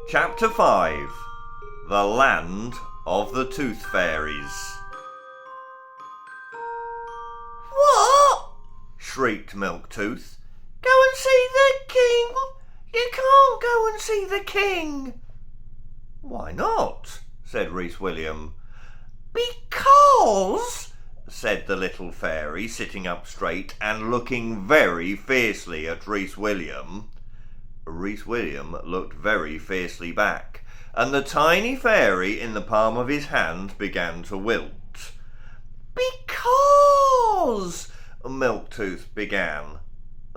Chapter 5. The Land of the Tooth Fairies. What? Shrieked Milktooth. Go and see the king? You can't go and see the king. Why not? Said Reece William. Because, said the little fairy, sitting up straight and looking very fiercely at Reece William. Reece William looked very fiercely back, and the tiny fairy in the palm of his hand began to wilt. Because, Milktooth began,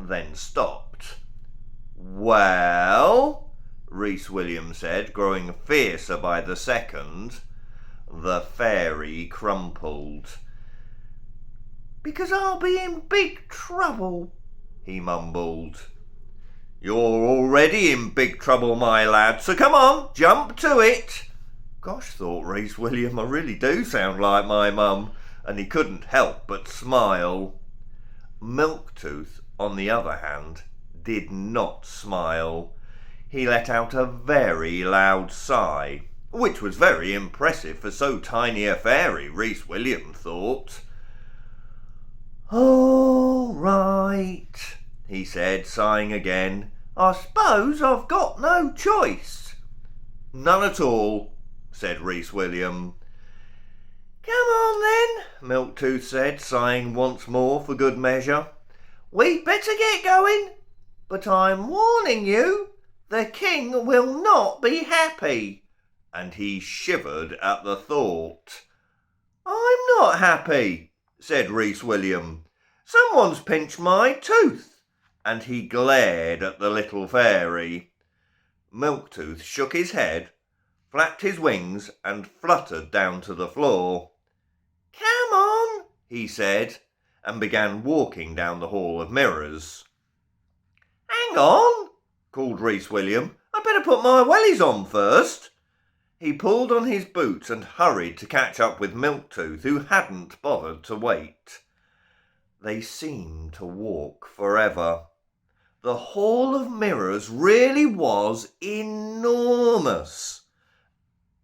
then stopped. Well, Reece William said, growing fiercer by the second. The fairy crumpled. Because I'll be in big trouble, he mumbled. You're already in big trouble, my lad, so come on, jump to it. Gosh, thought Reece William, I really do sound like my mum, and he couldn't help but smile. Milktooth, on the other hand, did not smile. He let out a very loud sigh, which was very impressive for so tiny a fairy, Reece William thought. All right, he said, sighing again. I suppose I've got no choice. None at all, said Reece William. Come on then, Milktooth said, sighing once more for good measure. We'd better get going, but I'm warning you, the king will not be happy. And he shivered at the thought. I'm not happy, said Reece William. Someone's pinched my tooth. And he glared at the little fairy. Milktooth shook his head, flapped his wings, and fluttered down to the floor. Come on, he said, and began walking down the hall of mirrors. Hang on, called Reece William. I'd better put my wellies on first. He pulled on his boots and hurried to catch up with Milktooth, who hadn't bothered to wait. They seemed to walk forever. The hall of mirrors really was enormous.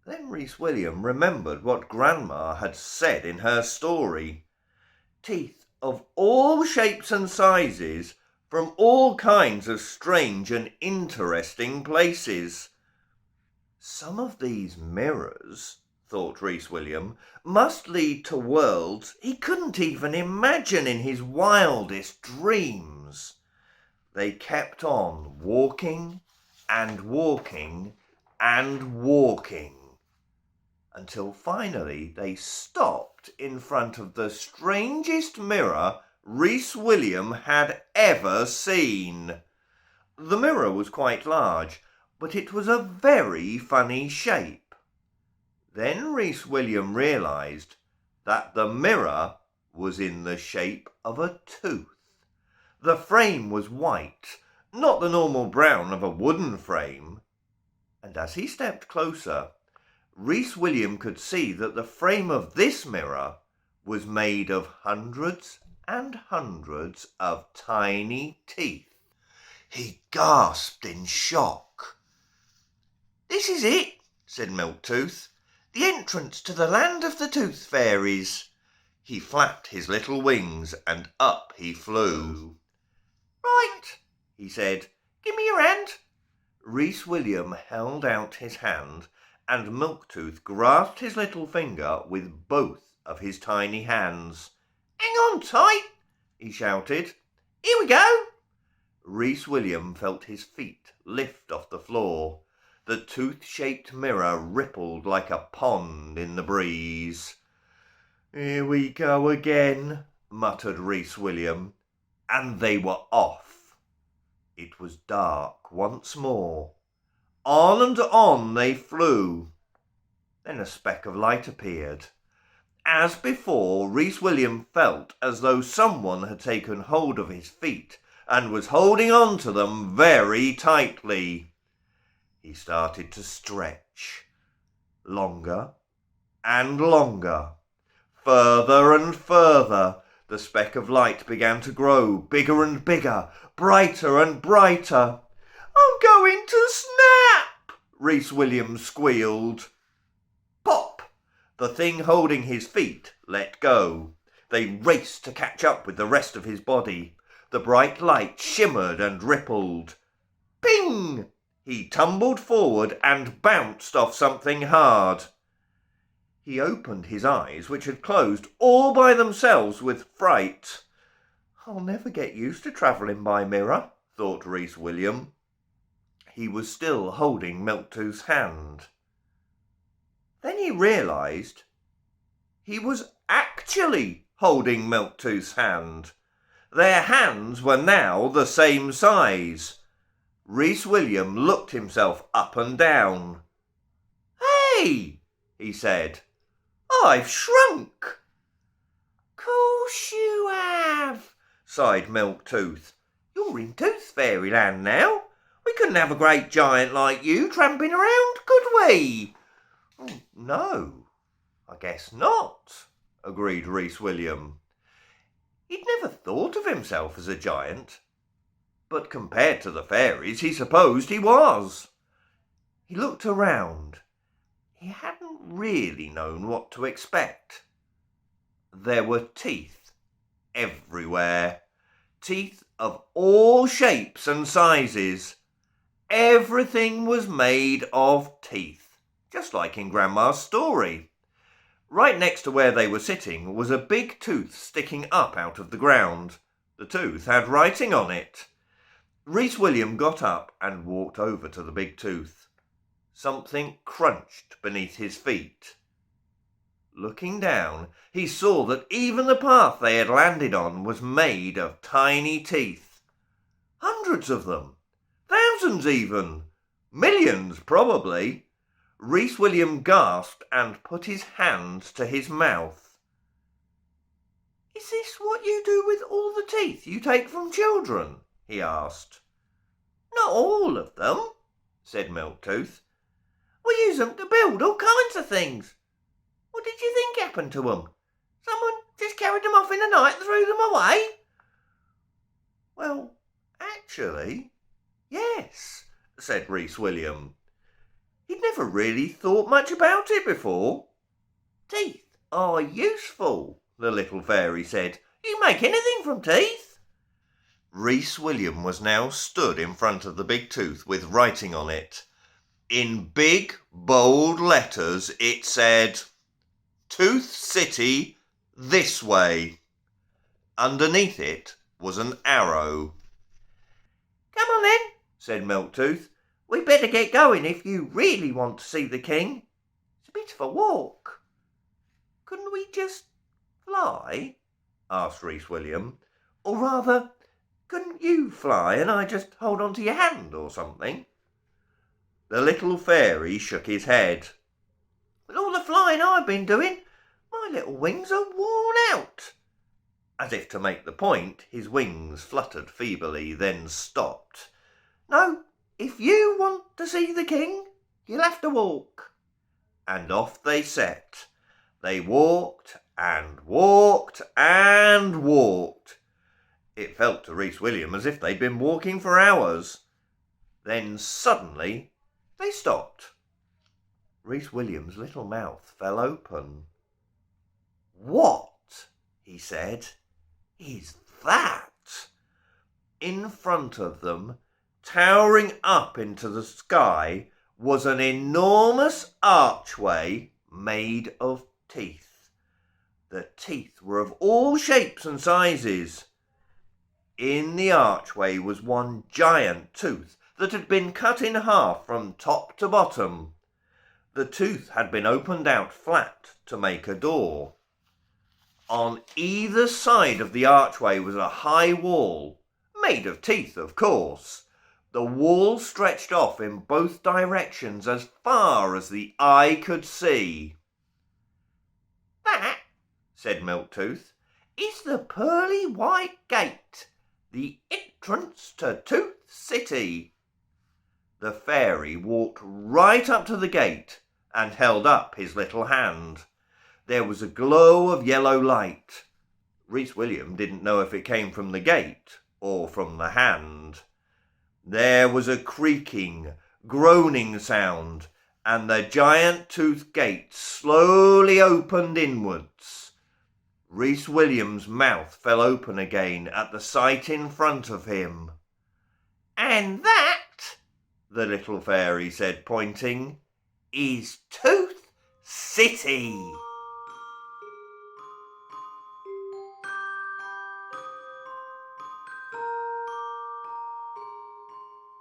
Then Reece William remembered what Grandma had said in her story. Teeth of all shapes and sizes, from all kinds of strange and interesting places. Some of these mirrors, thought Reece William, must lead to worlds he couldn't even imagine in his wildest dreams. They kept on walking and walking and walking, until finally they stopped in front of the strangest mirror Reece William had ever seen. The mirror was quite large, but it was a very funny shape. Then Reece William realised that the mirror was in the shape of a tooth. The frame was white, not the normal brown of a wooden frame. And as he stepped closer, Reece William could see that the frame of this mirror was made of hundreds and hundreds of tiny teeth. He gasped in shock. This is it, said Milktooth, the entrance to the land of the Tooth Fairies. He flapped his little wings and up he flew. Right, he said, give me your hand. Reece William held out his hand, and Milktooth grasped his little finger with both of his tiny hands. Hang on tight, he shouted. Here we go. Reece William felt his feet lift off the floor. The tooth-shaped mirror rippled like a pond in the breeze. Here we go again, muttered Reece William, and they were off. It was dark once more. On and on they flew. Then a speck of light appeared. As before, Reece William felt as though someone had taken hold of his feet and was holding on to them very tightly. He started to stretch. Longer and longer. Further and further. The speck of light began to grow, bigger and bigger, brighter and brighter. I'm going to snap, Reece Williams squealed. Pop! The thing holding his feet let go. They raced to catch up with the rest of his body. The bright light shimmered and rippled. Ping! He tumbled forward and bounced off something hard. He opened his eyes, which had closed all by themselves with fright. I'll never get used to travelling by mirror, thought Reece William. He was still holding Milktooth's hand. Then he realised he was actually holding Milktooth's hand. Their hands were now the same size. Reece William looked himself up and down. Hey, he said, I've shrunk. Course you have, sighed Milktooth. You're in Tooth Fairyland now. We couldn't have a great giant like you tramping around, could we? No, I guess not, agreed Reece William. He'd never thought of himself as a giant, but compared to the fairies, he supposed he was. He looked around. He hadn't really known what to expect. There were teeth everywhere, teeth of all shapes and sizes. Everything was made of teeth, just like in Grandma's story. Right next to where they were sitting was a big tooth sticking up out of the ground. The tooth had writing on it. Reece William got up and walked over to the big tooth. Something crunched beneath his feet. Looking down, he saw that even the path they had landed on was made of tiny teeth. Hundreds of them. Thousands even. Millions, probably. Reece William gasped and put his hands to his mouth. Is this what you do with all the teeth you take from children? He asked. Not all of them, said Milktooth. We use them to build all kinds of things. What did you think happened to them? Someone just carried them off in the night and threw them away? Well, actually, yes, said Reece William. He'd never really thought much about it before. Teeth are useful, the little fairy said. You make anything from teeth. Reece William was now stood in front of the big tooth with writing on it. In big, bold letters it said, Tooth City this way. Underneath it was an arrow. Come on then, said Milktooth. We'd better get going if you really want to see the king. It's a bit of a walk. Couldn't we just fly? Asked Reece William. Or rather, couldn't you fly and I just hold on to your hand or something? The little fairy shook his head. With all the flying I've been doing, my little wings are worn out. As if to make the point, his wings fluttered feebly, then stopped. No, if you want to see the king, you'll have to walk. And off they set. They walked and walked and walked. It felt to Reece William as if they'd been walking for hours. Then suddenly they stopped. Reece William's little mouth fell open. What, he said, is that? In front of them, towering up into the sky, was an enormous archway made of teeth. The teeth were of all shapes and sizes. In the archway was one giant tooth that had been cut in half from top to bottom. The tooth had been opened out flat to make a door. On either side of the archway was a high wall, made of teeth, of course. The wall stretched off in both directions as far as the eye could see. That, said Milktooth, is the pearly white gate, the entrance to Tooth City. The fairy walked right up to the gate and held up his little hand. There was a glow of yellow light. Reece William didn't know if it came from the gate or from the hand. There was a creaking, groaning sound, and the giant tooth gate slowly opened inwards. Reece William's mouth fell open again at the sight in front of him. And that, the little fairy said, pointing, is Tooth City.